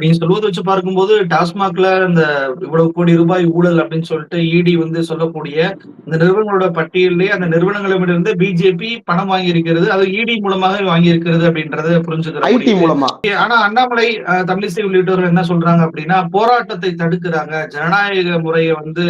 நீங்க சொல்வத வச்சு பார்க்கும்போது, டாஸ்மாக்ல இந்த இவ்வளவு கோடி ரூபாய் ஊழல் அப்படின்னு சொல்லிட்டு இடி வந்து சொல்லக்கூடிய இந்த நிறுவனங்களோட பட்டியலிலே அந்த நிறுவனங்களிடமிருந்து பிஜேபி பணம் வாங்கியிருக்கிறது. அது இடி மூலமாக வாங்கியிருக்கிறது அப்படின்றத புரிஞ்சுக்கிற ஐடி முடியுது. மூலமா. ஆனா அண்ணாமலை, தமிழிசை உள்ளிட்டோர்கள் என்ன சொல்றாங்க அப்படின்னா, போராட்டத்தை தடுக்குறாங்க. ஜனநாயக முறைய வந்து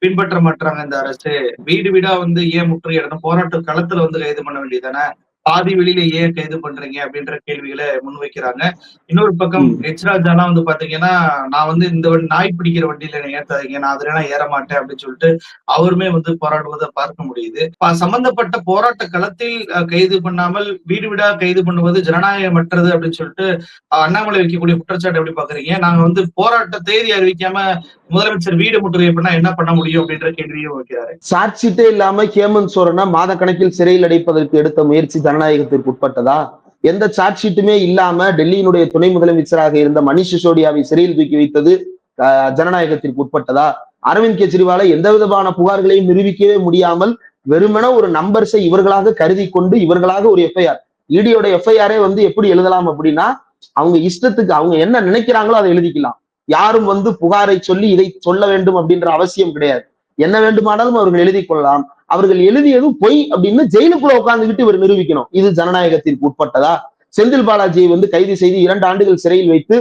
பின்பற்ற மாட்றாங்க இந்த அரசு. வீடு வீடா வந்து ஏன் முற்றுகையிடணும்? போராட்ட களத்துல வந்து கைது பண்ண வேண்டியது தானே? பாதி வெளியில ஏன் கைது பண்றீங்க? அப்படின்ற கேள்விகள முன்வைக்கிறாங்க. இன்னொரு பக்கம் ம். எச் ராஜாலாம் வந்து பாத்தீங்கன்னா, நான் வந்து இந்த நாய் பிடிக்கிற வண்டியில என்ன ஏத்தாதீங்க. நான் அதுலலாம் ஏற மாட்டேன் அப்படின்னு சொல்லிட்டு அவருமே வந்து போராடுவத பார்க்க முடியுது. சம்பந்தப்பட்ட போராட்ட களத்தில் கைது பண்ணாமல் வீடு வீடா கைது பண்ணுவது ஜனநாயகமற்றது அப்படின்னு சொல்லிட்டு அண்ணாமலை வைக்கக்கூடிய குற்றச்சாட்டு எப்படி பாக்குறீங்க? நாங்க வந்து போராட்ட தேதி அறிவிக்காம முதலமைச்சர் வீடு முற்றுகை பண்ணா என்ன பண்ண முடியும் அப்படின்ற கேள்வியும் வைக்கிறாரு. சார்ஜ் ஷீட்டே இல்லாம ஹேமந்த் சோரனை மாத கணக்கில் சிறையில் அடைப்பதற்கு எடுத்த முயற்சி ஜனநாயகத்திற்கு உட்பட்டதா? எந்த சார்ஜ் ஷீட்டுமே இல்லாம டெல்லியினுடைய துணை முதலமைச்சராக இருந்த மணிஷ் சிசோடியாவை சிறையில் தூக்கி வைத்தது ஜனநாயகத்திற்கு உட்பட்டதா? அரவிந்த் கெஜ்ரிவாலை எந்த விதமான புகார்களையும் நிரூபிக்கவே முடியாமல் வெறுமன ஒரு நம்பர்ஸை இவர்களாக கருதி கொண்டு இவர்களாக ஒரு எஃப்ஐஆர், இடியோட எஃப்ஐஆரே வந்து எப்படி எழுதலாம் அப்படின்னா, அவங்க இஷ்டத்துக்கு அவங்க என்ன நினைக்கிறாங்களோ அதை எழுதிக்கலாம். யாரும் வந்து புகாரை சொல்லி இதை சொல்ல வேண்டும் அப்படின்ற அவசியம் கிடையாது. என்ன வேண்டுமானாலும் அவர்கள் எழுதி கொள்ளலாம். அவர்கள் எழுதியதும் பொய் அப்படின்னு ஜெயிலுக்குள்ள உட்கார்ந்துகிட்டு இவர் நிரூபிக்கணும். இது ஜனநாயகத்திற்கு உட்பட்டதா? செந்தில் பாலாஜியை வந்து கைது செய்து 2 ஆண்டுகள் சிறையில் வைத்து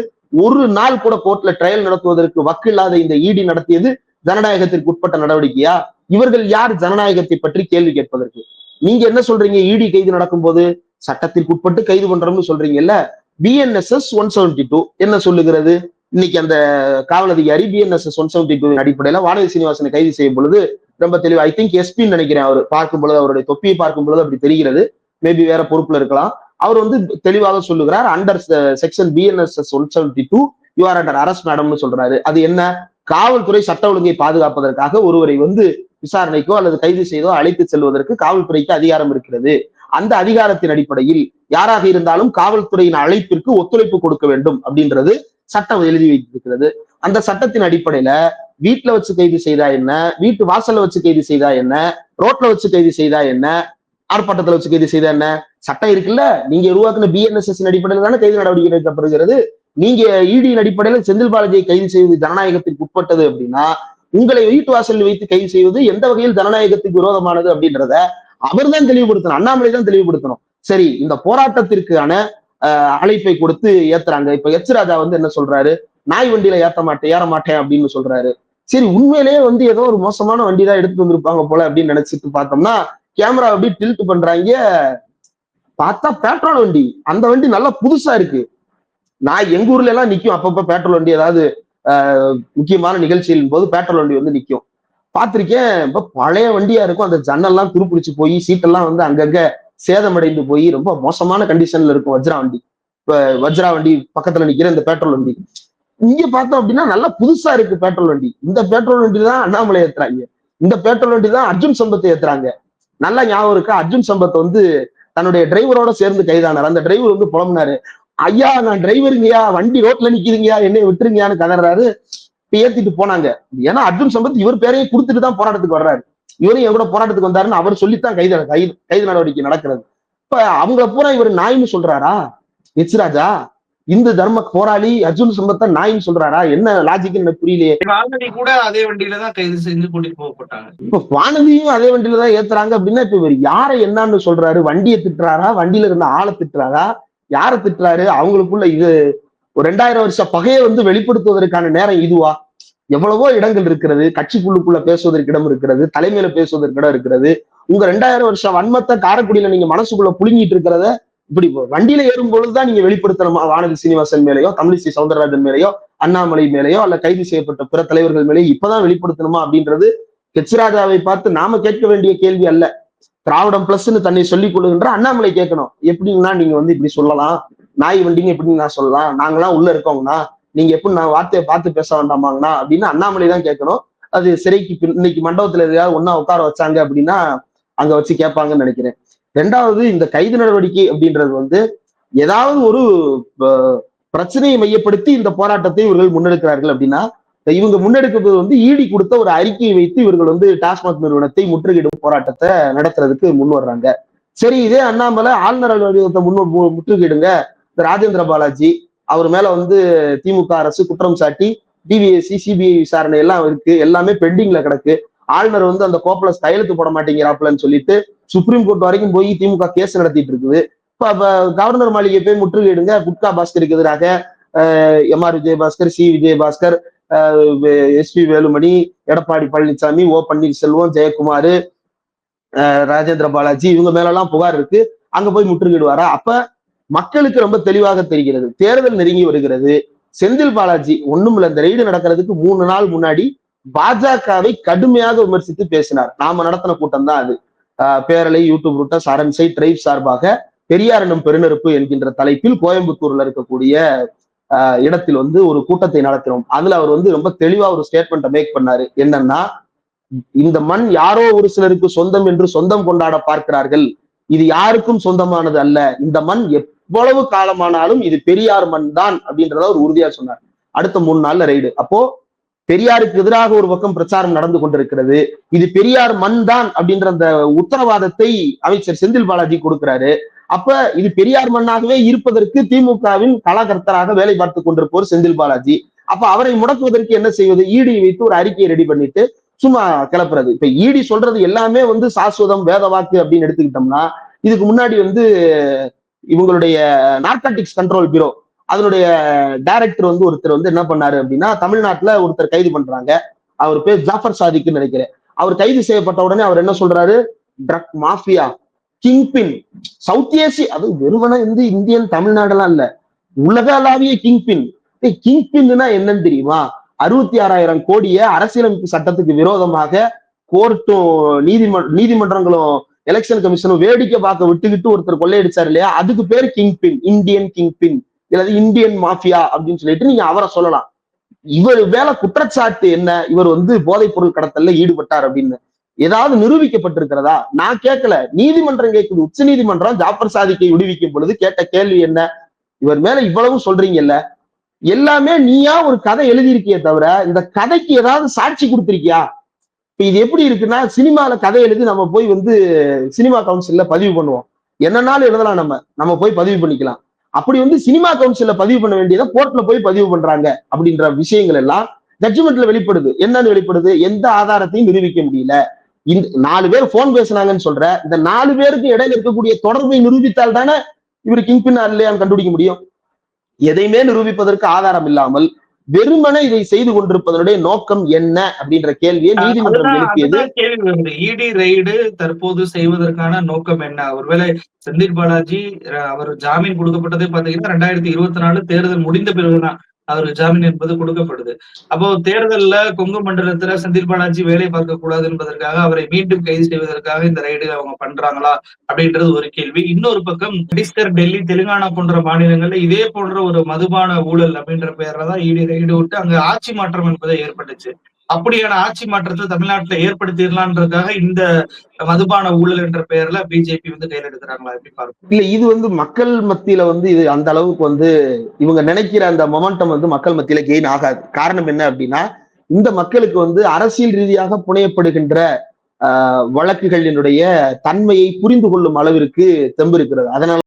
ஒரு நாள் கூட கோர்ட்ல ட்ரையல் நடத்துவதற்கு வக்கு இல்லாத இந்த இடி நடத்தியது ஜனநாயகத்திற்கு உட்பட்ட நடவடிக்கையா? இவர்கள் யார் ஜனநாயகத்தை பற்றி கேள்வி கேட்பதற்கு? நீங்க என்ன சொல்றீங்க? இடி கைது நடக்கும் போது சட்டத்திற்கு உட்பட்டு கைது பண்றோம்னு சொல்றீங்கல்ல. பிஎன்எஸ்எஸ் 172 என்ன சொல்லுகிறது? இன்னைக்கு அந்த காவல் அதிகாரி பிஎன்எஸ்எஸ் 172 அடிப்படையில வானதி சீனிவாசனை கைது செய்யும் பொழுது ரொம்ப தெளிவா, ஐ திங்க் எஸ்பின்னு நினைக்கிறேன், அவர் பார்க்கும் பொழுது அவருடைய தொப்பியை பார்க்கும் பொழுது அப்படி தெரிகிறது. மேபி வேற பொறுப்புல இருக்கலாம். அவர் வந்து தெளிவாக சொல்லுகிறார், under section BNSS 172 you are under arrest மேடம்னு சொல்றாரு. அது என்ன? காவல்துறை சட்ட ஒழுங்கை பாதுகாப்பதற்காக ஒருவரை வந்து விசாரணைக்கோ அல்லது கைது செய்தோ அழைத்து செல்வதற்கு காவல்துறைக்கு அதிகாரம் இருக்கிறது. அந்த அதிகாரத்தின் அடிப்படையில் யாராக இருந்தாலும் காவல்துறையின் அழைப்பிற்கு ஒத்துழைப்பு கொடுக்க வேண்டும் அப்படின்றது சட்டம் எழுதி வைத்திருக்கிறது. அந்த சட்டத்தின் அடிப்படையில வீட்டுல வச்சு கைது செய்தா என்ன, வீட்டு வாசல்ல வச்சு கைது செய்தா என்ன, ரோட்ல வச்சு கைது செய்தா என்ன, ஆர்ப்பாட்டத்துல வச்சு கைது செய்தா என்ன, சட்டம் இருக்குல்ல. நீங்க உருவாக்குன பிஎன்எஸ்எஸ் அடிப்படையில் தானே கைது நடவடிக்கை எடுக்கப்படுகிறது. நீங்க இடியின் அடிப்படையில் செந்தில் பாலாஜியை கைது செய்வது ஜனநாயகத்திற்கு உட்பட்டது அப்படின்னா, உங்களை வீட்டு வாசலில் வைத்து கைது செய்வது எந்த வகையில் ஜனநாயகத்துக்கு விரோதமானது அப்படின்றத அவர் தான் தெளிவுபடுத்தணும், அண்ணாமலை தான் தெளிவுபடுத்தணும். சரி, இந்த போராட்டத்திற்கான அழைப்பை கொடுத்து ஏத்துறாங்க. இப்ப எச் ராஜா வந்து என்ன சொல்றாரு? நாய் வண்டியில ஏற மாட்டேன் அப்படின்னு சொல்றாரு. சரி, உண்மையிலேயே வந்து ஏதோ ஒரு மோசமான வண்டி தான் எடுத்து வந்திருப்பாங்க போல அப்படின்னு நினைச்சிட்டு பார்த்தோம்னா, கேமரா அப்படி டில்ட் பண்றாங்க. பார்த்தா பெட்ரோல் வண்டி. அந்த வண்டி நல்லா புதுசா இருக்கு. நான் எங்க ஊர்ல எல்லாம் நிக்கும் அப்பப்ப பெட்ரோல் வண்டி, ஏதாவது முக்கியமான நிகழ்ச்சியின் போது பெட்ரோல் வண்டி வந்து நிக்கும். பார்த்திருக்கேன். இப்ப பழைய வண்டியா இருக்கும். அந்த ஜன்னல்லாம் துருப்பிடிச்சு போய் சீட்டெல்லாம் வந்து அங்கங்க சேதமடைந்து போய் ரொம்ப மோசமான கண்டிஷன்ல இருக்கும் வஜ்ரா வண்டி. இப்ப வஜ்ரா வண்டி பக்கத்துல நிக்கிற இந்த பெட்ரோல் வண்டி இங்க பார்த்தோம் அப்படின்னா நல்லா புதுசா இருக்கு பெட்ரோல் வண்டி. இந்த பெட்ரோல் வண்டி தான் அண்ணாமலை ஏத்துறாங்க. இந்த பெட்ரோல் வண்டி தான் அர்ஜுன் சம்பத்தை ஏத்துறாங்க. நல்லா ஞாபகம் இருக்கா? அர்ஜுன் சம்பத் வந்து தன்னுடைய டிரைவரோட சேர்ந்து கைதானார். அந்த டிரைவர் வந்து புலம்புனாரு, ஐயா நான் டிரைவருங்கயா, வண்டி ரோட்ல நிக்குதுங்கயா, என்னை விட்டுருங்கயான்னு கதறாரு. ஏத்திட்டு போனாங்க. ஏன்னா அர்ஜுன் சம்பத் இவர் பேரையே கொடுத்துட்டு தான் போராட்டத்துக்கு வர்றாரு. இவரும் என் கூட போராட்டத்துக்கு வந்தாருன்னு அவர் சொல்லித்தான் கைது நடவடிக்கை நடக்கிறது. இப்ப அவங்க பூரா இவர் நாயின்னு சொல்றாரா எச் ராஜா? இந்து தர்ம போராளி அர்ஜுன் சம்பத் நாயின்னு சொல்றாரா? என்ன லாஜிக் எனக்கு புரியலையே. வானதி கூட அதே வண்டியில தான் கைது செஞ்சு கூட்டிட்டு போகப்பட்டாங்க. இப்ப வானதியும் அதே வண்டியில தான் ஏத்துறாங்க அப்படின்னா இப்ப இவர் யாரை என்னன்னு சொல்றாரு? வண்டியை திட்டுறாரா? வண்டியில இருந்த ஆளை திட்டுறாரா? யாரை திட்டுறாரு? அவங்களுக்குள்ள இது ஒரு 2000 வருஷ பகையை வந்து வெளிப்படுத்துவதற்கான நேரம் இதுவா? எவ்வளவோ இடங்கள் இருக்கிறது. கட்சிக்குள்ளுக்குள்ள பேசுவதற்கு இடம் இருக்கிறது, தலைமையில பேசுவதற்கு இடம் இருக்கிறது. உங்க 2000 வருஷம் வன்மத்தை காரைக்குடியில நீங்க மனசுக்குள்ள புழுங்கிட்டு இருக்கிறத இப்படி வண்டியில ஏறும் பொழுதுதான் நீங்க வெளிப்படுத்தணுமா? வானதி சீனிவாசன் மேலேயோ, தமிழிசை சவுந்தரராஜன் மேலேயோ, அண்ணாமலை மேலேயோ, அல்ல கைது செய்யப்பட்ட பிற தலைவர்கள் மேலேயோ இப்பதான் வெளிப்படுத்தணுமா அப்படின்றது ஹெச் ராஜாவை பார்த்து நாம கேட்க வேண்டிய கேள்வி அல்ல. திராவிடம் பிளஸ்ன்னு தன்னை சொல்லிக் கொள்ளுகின்ற அண்ணாமலை கேட்கணும். எப்படின்னா நீங்க வந்து இப்படி சொல்லலாம், நாய் வண்டிங்க எப்படின்னு நான் சொல்லலாம், நாங்களாம் உள்ள இருக்கோங்கண்ணா, நீங்க எப்படி நான் வார்த்தையை பார்த்து பேச வேண்டாமாங்கண்ணா அப்படின்னு அண்ணாமலை தான் கேட்கணும். அது சிறைக்கு இன்னைக்கு மண்டபத்துல எதையாவது ஒன்னா உட்கார வச்சாங்க அப்படின்னா அங்க வச்சு கேட்பாங்கன்னு நினைக்கிறேன். ரெண்டாவது, இந்த கைது நடவடிக்கை அப்படின்றது வந்து ஏதாவது ஒரு பிரச்சனையை மையப்படுத்தி இந்த போராட்டத்தை இவர்கள் முன்னெடுக்கிறார்கள் அப்படின்னா, இவங்க முன்னெடுக்கிறது வந்து இடி கொடுத்த ஒரு அறிக்கையை வைத்து இவர்கள் வந்து டாஸ்மாக் நிறுவனத்தை முற்றுகையிடும் போராட்டத்தை நடத்துறதுக்கு முன் வர்றாங்க. சரி, இதே அண்ணாமலை ஆளுநர் அலுவலகத்தை முற்றுகையிடுங்க, ராஜேந்திர பாலாஜி அவர் மேல வந்து திமுக அரசு குற்றம் சாட்டி டிவிஎஸ்சி சிபிஐ விசாரணை எல்லாம் இருக்கு, எல்லாமே பெண்டிங்ல கிடக்கு. ஆளுநர் வந்து அந்த கோப்புல கையெழுத்து போட மாட்டேங்கிறாப்புலன்னு சொல்லிட்டு சுப்ரீம் கோர்ட் வரைக்கும் போய் திமுக கேஸ் நடத்திட்டு இருக்குது. இப்ப கவர்னர் மாளிகை போய் முற்றுகையிடுங்க, குட்கா பாஸ்கருக்கு எதிராக M R. Vijayabaskar, C Vijayabaskar, S P. Velumani, Edappadi Palaniswami, O Panneerselvam, Jayakumar, Rajendra Balaji, இவங்க மேல எல்லாம் புகார் இருக்கு. அங்க போய் முற்றுகையிடுவாரா? அப்ப மக்களுக்கு ரொம்ப தெளிவாக தெரிகிறது. தேர்தல் நெருங்கி வருகிறது. செந்தில் பாலாஜி ஒண்ணும் இல்ல, இந்த ரெய்டு நடக்கிறதுக்கு 3 நாள் முன்னாடி பாஜகவை கடுமையாக விமர்சித்து பேசினார். நாம நடத்தின கூட்டம் தான் அது. பேரலை, யூடியூப் ரூட்டஸ், அரண்சை, டிரைப் சார்பாக பெரியார் எனும் பெருநெருப்பு என்கின்ற தலைப்பில் கோயம்புத்தூர்ல இருக்கக்கூடிய இடத்தில் வந்து ஒரு கூட்டத்தை நடத்தினோம். அதுல அவர் வந்து ரொம்ப தெளிவா ஒரு ஸ்டேட்மெண்ட்டை மேக் பண்ணாரு. என்னன்னா, இந்த மண் யாரோ ஒரு சிலருக்கு சொந்தம் என்று சொந்தம் கொண்டாட பார்க்கிறார்கள். இது யாருக்கும் சொந்தமானது அல்ல. இந்த மண் எவ்வளவு காலமானாலும் இது பெரியார் மண் தான் அப்படின்றத ஒரு உறுதியா சொன்னார். அடுத்த 3 நாள்ல ரைடு. அப்போ பெரியாருக்கு எதிராக ஒரு பக்கம் பிரச்சாரம் நடந்து கொண்டிருக்கிறது. இது பெரியார் மண் தான் அப்படின்ற அந்த உத்தரவாதத்தை அமைச்சர் செந்தில் பாலாஜி கொடுக்கிறாரு. அப்ப இது பெரியார் மண்ணாகவே இருப்பதற்கு திமுகவின் களகர்த்தராக வேலை பார்த்துக் கொண்டிருப்பவர் செந்தில் பாலாஜி. அப்ப அவரை முடக்குவதற்கு என்ன செய்வது? இடி வைத்து ஒரு அறிக்கையை ரெடி பண்ணிட்டு சும்மா கிளப்புறது. இப்ப இடி சொல்றது எல்லாமே வந்து சாஸ்வதம், வேத வாக்கு அப்படின்னு எடுத்துக்கிட்டோம்னா, இதுக்கு முன்னாடி வந்து இவங்களுடைய நார்காட்டிக்ஸ் கண்ட்ரோல் பியூரோ அதனுடைய டைரக்டர் வந்து ஒருத்தர் வந்து என்ன பண்ணாரு அப்படின்னா, தமிழ்நாட்டுல ஒருத்தர் கைது பண்றாங்க. அவர் பேர் ஜாஃபர் சாதிக்குன்னு நினைக்கிறேன். அவர் கைது செய்யப்பட்ட உடனே அவர் என்ன சொல்றாரு? Drug mafia, kingpin, South Asia, அது வெறுமனே வந்து இந்தியன் தமிழ்நாடுலாம் இல்ல, உலகளாவிய கிங்பின். கிங்பின்னா என்னன்னு தெரியுமா? 66,000 கோடியை அரசியலமைப்பு சட்டத்துக்கு விரோதமாக கோர்ட்டும் நீதிமன்றங்களும் எலெக்ஷன் கமிஷனும் வேடிக்கை பார்க்க விட்டுக்கிட்டு ஒருத்தர் கொள்ளையடிச்சாரு இல்லையா, அதுக்கு பேர் கிங்பின், இந்தியன் கிங்பின், இல்லது இந்தியன் மாஃபியா அப்படின்னு சொல்லிட்டு நீங்க அவரை சொல்லலாம். இவர் மேல குற்றச்சாட்டு என்ன? இவர் வந்து போதைப் பொருள் கடத்தல்ல ஈடுபட்டார் அப்படின்னு ஏதாவது நிரூபிக்கப்பட்டிருக்கிறதா? நான் கேட்கல, நீதிமன்றம் கேட்குது. உச்ச நீதிமன்றம் ஜாஃபர் சாதிக்கை விடுவிக்கும் பொழுது கேட்ட கேள்வி என்ன? இவர் மேல இவ்வளவு சொல்றீங்கல்ல, எல்லாமே நீயா ஒரு கதை எழுதியிருக்கியே தவிர இந்த கதைக்கு ஏதாவது சாட்சி கொடுத்திருக்கியா? இப்ப இது எப்படி இருக்குன்னா, சினிமால கதை எழுதி நம்ம போய் வந்து சினிமா கவுன்சில்ல பதிவு பண்ணுவோம். என்னன்னாலும் எழுதலாம், நம்ம போய் பதிவு பண்ணிக்கலாம். அப்படி வந்து சினிமா கவுன்சில்ல பதிவு பண்ண வேண்டியதை கோர்ட்ல போய் பதிவு பண்றாங்க அப்படின்ற விஷயங்கள் எல்லாம் ஜட்ஜ்மெண்ட்ல வெளிப்படுது. என்னன்னு வெளிப்படுது? எந்த ஆதாரத்தையும் நிரூபிக்க முடியல. இந்த 4 பேர் போன் பேசினாங்கன்னு சொல்ற, இந்த 4 பேருக்கு இடையில இருக்கக்கூடிய தொடர்பை நிரூபித்தால் தானே இவர் கிங்பின் இல்லையான்னு கண்டுபிடிக்க முடியும். எதையுமே நிரூபிப்பதற்கு ஆதாரம் இல்லாமல் வெறுமனே இதை செய்து கொண்டிருப்பதனுடைய நோக்கம் என்ன அப்படின்ற கேள்வியை நீதிமன்றம் எழுப்பியது. கேள்வி இடி ரெய்டு தற்போது செய்வதற்கான நோக்கம் என்ன? ஒருவேளை செந்தில் பாலாஜி அவர் ஜாமீன் கொடுக்கப்பட்டதே பாத்தீங்கன்னா 2024 தேர்தல் முடிந்த பிறகுதான் அவருக்கு ஜாமீன் என்பது கொடுக்கப்படுது. அப்போ தேர்தல்ல கொங்கு மண்டலத்துல செந்தில் பாலாஜி வேலை பார்க்க கூடாது என்பதற்காக அவரை மீண்டும் கைது செய்வதற்காக இந்த ரைடு அவங்க பண்றாங்களா அப்படின்றது ஒரு கேள்வி. இன்னொரு பக்கம் சத்தீஸ்கர், டெல்லி, தெலுங்கானா போன்ற மாநிலங்கள்ல இதே போன்ற ஒரு மதுபான ஊழல் அப்படின்ற பெயர்ல தான் இடி ரைடு விட்டு அங்க ஆட்சி மாற்றம் என்பதை ஏற்பட்டுச்சு. அப்படியான ஆட்சி மாற்றத்தை தமிழ்நாட்டுல ஏற்படுத்திடலான்றதுக்காக இந்த மதுபான ஊழல் என்ற பெயர்ல பிஜேபி வந்து கையில் எடுக்கிறாங்களா? எப்படி பாருங்க. இல்ல, இது வந்து மக்கள் மத்தியில வந்து இது அந்த அளவுக்கு வந்து இவங்க நினைக்கிற அந்த மொமெண்டம் வந்து மக்கள் மத்தியில கெயின் ஆகாது. காரணம் என்ன அப்படின்னா, இந்த மக்களுக்கு வந்து அரசியல் ரீதியாக புனையப்படுகின்ற வழக்குகளினுடைய தன்மையை புரிந்து கொள்ளும் அளவிற்கு தெம்பு இருக்கிறது. அதனால